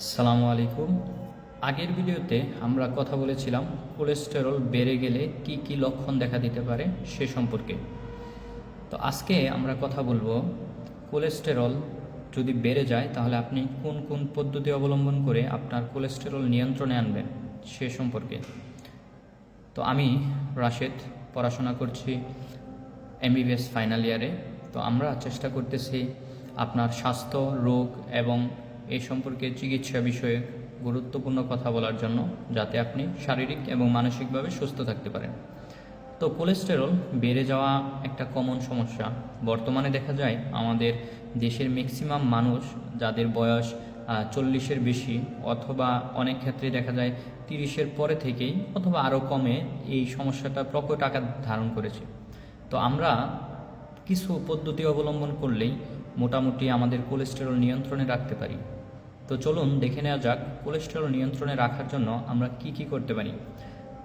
আসসালামু আলাইকুম। আগের ভিডিওতে আমরা কথা বলেছিলাম কোলেস্টেরল বেড়ে গেলে কি কি লক্ষণ দেখা দিতে পারে সে সম্পর্কে। তো আজকে আমরা কথা বলবো কোলেস্টেরল যদি বেড়ে যায় তাহলে আপনি কোন কোন পদ্ধতি অবলম্বন করে আপনার কোলেস্টেরল নিয়ন্ত্রণে আনবেন সে সম্পর্কে। তো আমি রাশেদ, পড়াশোনা করছি এমবিবিএস ফাইনাল ইয়ারে। তো আমরা চেষ্টা করতেছি আপনার স্বাস্থ্য, রোগ এবং এই সম্পর্কে চিকিৎসা বিষয়ে গুরুত্বপূর্ণ কথা বলার জন্য, যাতে আপনি শারীরিক এবং মানসিকভাবে সুস্থ থাকতে পারেন। তো কোলেস্টেরল বেড়ে যাওয়া একটা কমন সমস্যা। বর্তমানে দেখা যায় আমাদের দেশের ম্যাক্সিমাম মানুষ যাদের বয়স 40-এর বেশি, অথবা অনেক ক্ষেত্রে দেখা যায় 30-এর পরে থেকেই অথবা আরও কমে এই সমস্যাটা প্রকট আকার ধারণ করেছে। তো আমরা কিছু পদ্ধতি অবলম্বন করলেই মোটামুটি আমাদের কোলেস্টেরল নিয়ন্ত্রণে রাখতে পারি। তো চলুন দেখে নেওয়া যাক কোলেস্টেরল নিয়ন্ত্রণে রাখার জন্য আমরা কি কি করতে পারি।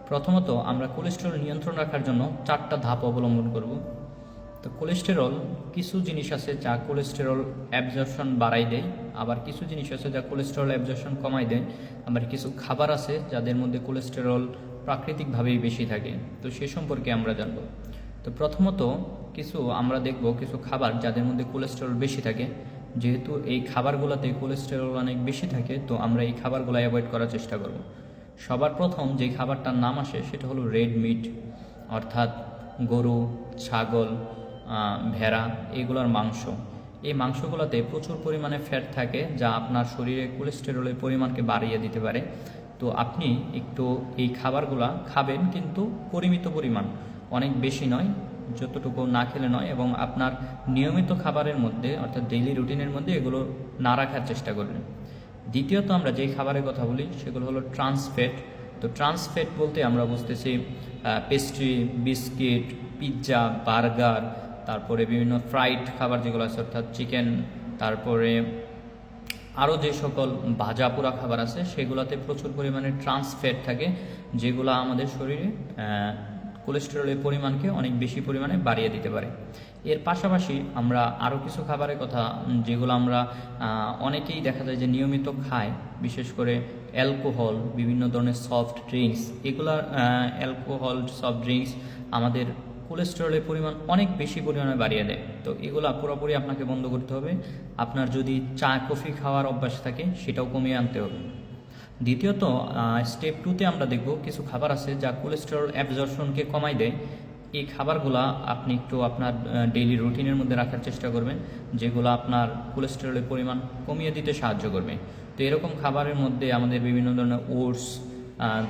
প্রথমত, আমরা কোলেস্টেরল নিয়ন্ত্রণ রাখার জন্য 4টা ধাপ অবলম্বন করব। তো কোলেস্টেরল, কিছু জিনিস আছে যা কোলেস্টেরল অ্যাবজর্পশন বাড়াই দেয়, আবার কিছু জিনিস আছে যা কোলেস্টেরল অ্যাবজর্পশন কমাই দেয়, আবার কিছু খাবার আছে যাদের মধ্যে কোলেস্টেরল প্রাকৃতিকভাবেই বেশি থাকে। তো সে সম্পর্কে আমরা জানব। তো প্রথমত আমরা দেখব কিছু খাবার যাদের মধ্যে কোলেস্টেরল বেশি থাকে। যেহেতু এই খাবারগুলোতে কোলেস্টেরল অনেক বেশি থাকে, তো আমরা এই খাবারগুলো অ্যাভয়েড করার চেষ্টা করব। সবার প্রথম যে খাবারটার নাম আসে সেটা হলো রেড মিট, অর্থাৎ গরু, ছাগল, ভেড়া, এগুলোর মাংস। এই মাংসগুলোতে প্রচুর পরিমাণে ফ্যাট থাকে, যা আপনার শরীরে কোলেস্টেরলের পরিমাণকে বাড়িয়ে দিতে পারে। তো আপনি একটু এই খাবারগুলা খাবেন, কিন্তু পরিমিত পরিমাণ, অনেক বেশি নয়, যতটুকু না খেলে নয়, এবং আপনার নিয়মিত খাবারের মধ্যে অর্থাৎ ডেইলি রুটিনের মধ্যে এগুলো না রাখার চেষ্টা করবেন। দ্বিতীয়ত আমরা যেই খাবারের কথা বলি সেগুলো হলো ট্রান্সফ্যাট। তো ট্রান্সফ্যাট বলতে আমরা বুঝতেছি পেস্ট্রি, বিস্কিট, পিৎজা, বার্গার, তারপরে বিভিন্ন ফ্রাইড খাবার যেগুলো আছে অর্থাৎ চিকেন, তারপরে আরও যে সকল ভাজা পোড়া খাবার আছে সেগুলোতে প্রচুর পরিমাণে ট্রান্সফ্যাট থাকে, যেগুলো আমাদের শরীরে কোলেস্টেরলের পরিমাণকে অনেক বেশি পরিমাণে বাড়িয়ে দিতে পারে। এর পাশাপাশি আমরা আরও কিছু খাবারের কথা, যেগুলো আমরা অনেকেই দেখা যায় যে নিয়মিত খায়, বিশেষ করে অ্যালকোহল, বিভিন্ন ধরনের সফট ড্রিঙ্কস। এগুলা অ্যালকোহল, সফট ড্রিঙ্কস আমাদের কোলেস্টেরলের পরিমাণ অনেক বেশি পরিমাণে বাড়িয়ে দেয়। তো এগুলো পুরোপুরি আপনাকে বন্ধ করতে হবে। আপনার যদি চা কফি খাওয়ার অভ্যাস থাকে সেটাও কমিয়ে আনতে হবে। দ্বিতীয়ত, স্টেপ 2তে আমরা দেখব কিছু খাবার আছে যা কোলেস্টেরল অ্যাবজর্পশনকে কমাই দেয়। এই খাবারগুলা আপনি একটু আপনার ডেইলি রুটিনের মধ্যে রাখার চেষ্টা করবেন, যেগুলো আপনার কোলেস্টেরলের পরিমাণ কমিয়ে দিতে সাহায্য করবে। তো এরকম খাবারের মধ্যে আমাদের বিভিন্ন ধরনের ওটস,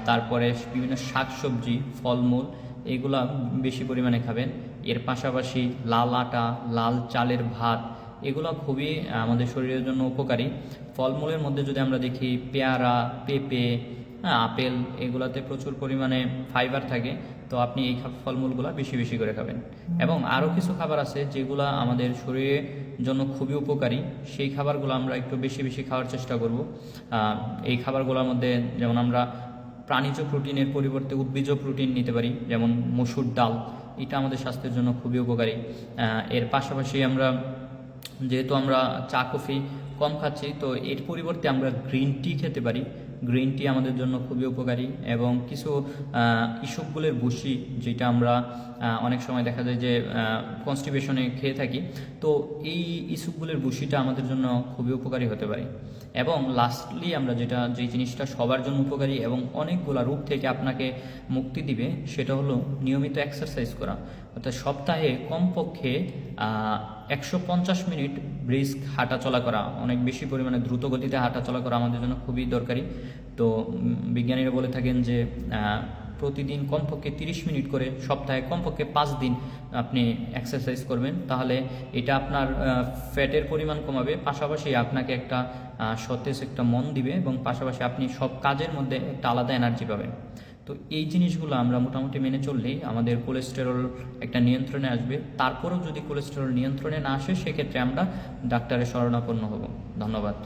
তারপরে বিভিন্ন শাকসবজি, ফলমূল, এগুলা বেশি পরিমাণে খাবেন। এর পাশাপাশি লাল আটা, লাল চালের ভাত, এগুলো খুবই আমাদের শরীরের জন্য উপকারী। ফলমূলের মধ্যে যদি আমরা দেখি পেয়ারা, পেঁপে, আপেল, এগুলাতে প্রচুর পরিমাণে ফাইবার থাকে। তো আপনি এই ফলমূলগুলো বেশি বেশি করে খাবেন। এবং আরও কিছু খাবার আছে যেগুলো আমাদের শরীরের জন্য খুবই উপকারী, সেই খাবারগুলো আমরা একটু বেশি বেশি খাওয়ার চেষ্টা করব। এই খাবারগুলোর মধ্যে যেমন আমরা প্রাণীজ প্রোটিনের পরিবর্তে উদ্ভিজ্জ প্রোটিন নিতে পারি, যেমন মসুর ডাল, এটা আমাদের স্বাস্থ্যের জন্য খুবই উপকারী। এর পাশাপাশি যেহেতু আমরা চা কফি কম খাচ্ছি, তো এর পরিবর্তে আমরা গ্রিন টি খেতে পারি। গ্রিন টি আমাদের জন্য খুবই উপকারী। এবং কিছু ইসবগুলের ভুসি, যেটা আমরা অনেক সময় দেখা যায় যে কনস্টিপেশনে খেয়ে থাকি, তো এই ইসবগুলের ভুসিটা আমাদের জন্য খুবই উপকারী হতে পারে। এবং লাস্টলি আমরা যেই জিনিসটা সবার জন্য উপকারী এবং অনেকগুলো রোগ থেকে আপনাকে মুক্তি দিবে, সেটা হলো নিয়মিত এক্সারসাইজ করা। অর্থাৎ সপ্তাহে কমপক্ষে 150 মিনিট ব্রিস্ক হাঁটাচলা করা, অনেক বেশি পরিমাণে দ্রুত গতিতে হাঁটাচলা করা আমাদের জন্য খুবই দরকারি। তো বিজ্ঞানীরা বলে থাকেন যে প্রতিদিন কমপক্ষে 30 মিনিট করে সপ্তাহে কমপক্ষে 5 দিন আপনি এক্সারসাইজ করবেন, তাহলে এটা আপনার ফ্যাটের পরিমাণ কমাবে, পাশাপাশি আপনাকে একটা সতেজ একটা মন দিবে, এবং পাশাপাশি আপনি সব কাজের মধ্যে একটা আলাদা এনার্জি পাবেন। তো এই জিনিসগুলো আমরা মোটামুটি মেনে চললেই আমাদের কোলেস্টেরল একটা নিয়ন্ত্রণে আসবে। তারপরেও যদি কোলেস্টেরল নিয়ন্ত্রণে না আসে, সেক্ষেত্রে আমরা ডাক্তারের শরণাপন্ন হব। ধন্যবাদ।